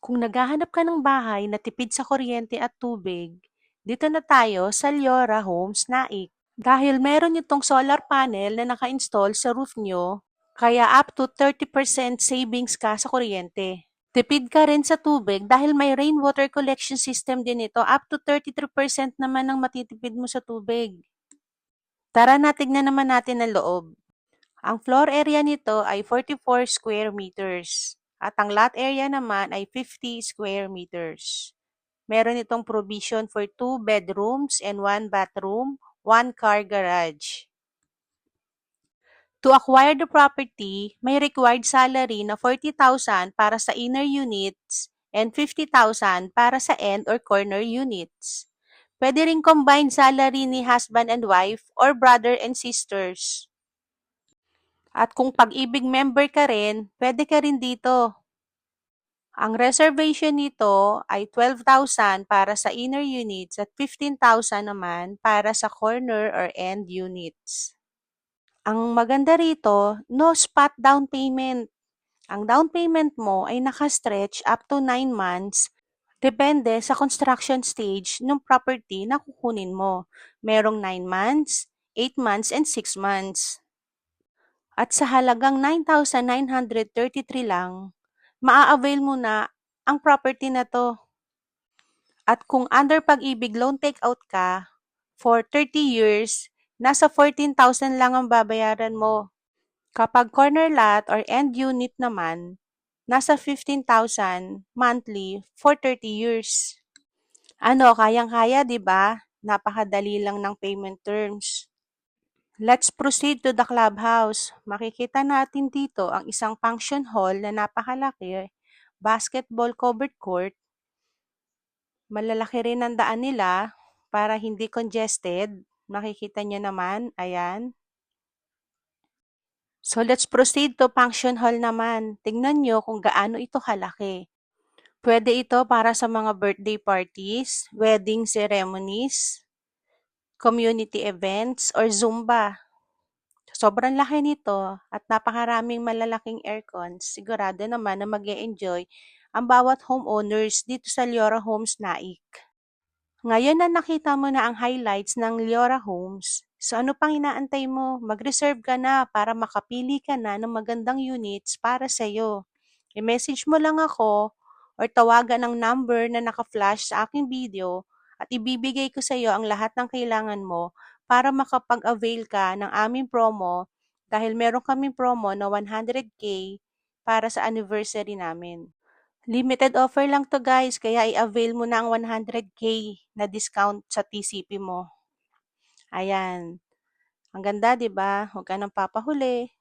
Kung naghahanap ka ng bahay na tipid sa kuryente at tubig, dito na tayo sa Liora Homes Naik. Dahil meron itong solar panel na naka-install sa roof nyo, kaya up to 30% savings ka sa kuryente. Tipid ka rin sa tubig dahil may rainwater collection system din ito, up to 33% naman ang matitipid mo sa tubig. Tara na, tignan naman natin ang loob. Ang floor area nito ay 44 square meters at ang lot area naman ay 50 square meters. Meron itong provision for 2 bedrooms and 1 bathroom, 1 car garage. To acquire the property, may required salary na 40,000 para sa inner units and 50,000 para sa end or corner units. Pwede ring combined salary ni husband and wife or brother and sisters. At kung pag-ibig member ka rin, pwede ka rin dito. Ang reservation nito ay 12,000 para sa inner units at 15,000 naman para sa corner or end units. Ang maganda rito, no spot down payment. Ang down payment mo ay nakastretch up to 9 months. Depende sa construction stage ng property na kukunin mo. Merong 9 months, 8 months, and 6 months. At sa halagang 9,933 lang, maa-avail mo na ang property na to. At kung under Pag-ibig loan takeout ka, for 30 years, nasa 14,000 lang ang babayaran mo. Kapag corner lot or end unit naman, nasa 15,000 monthly for 30 years. Ano, kayang-kaya, di ba? Napakadali lang ng payment terms. Let's proceed to the clubhouse. Makikita natin dito ang isang function hall na napakalaki, basketball covered court. Malalaki rin ang daan nila para hindi congested. Makikita nyo naman, ayan. So let's proceed to function hall naman. Tingnan nyo kung gaano ito kalaki. Pwede ito para sa mga birthday parties, wedding ceremonies, community events, or Zumba. Sobrang laki nito at napakaraming malalaking aircons. Sigurado naman na mag-e-enjoy ang bawat homeowners dito sa Liora Homes Naik. Ngayon na nakita mo na ang highlights ng Liora Homes, so ano pang inaantay mo? Mag-reserve ka na para makapili ka na ng magandang units para sa iyo. I-message mo lang ako or tawagan ang number na naka-flash sa aking video at ibibigay ko sa iyo ang lahat ng kailangan mo para makapag-avail ka ng aming promo dahil meron kaming promo na 100K para sa anniversary namin. Limited offer lang to guys, kaya i-avail mo na ang 100K na discount sa TCP mo. Ayan. Ang ganda, di ba? Huwag ka nang papahuli.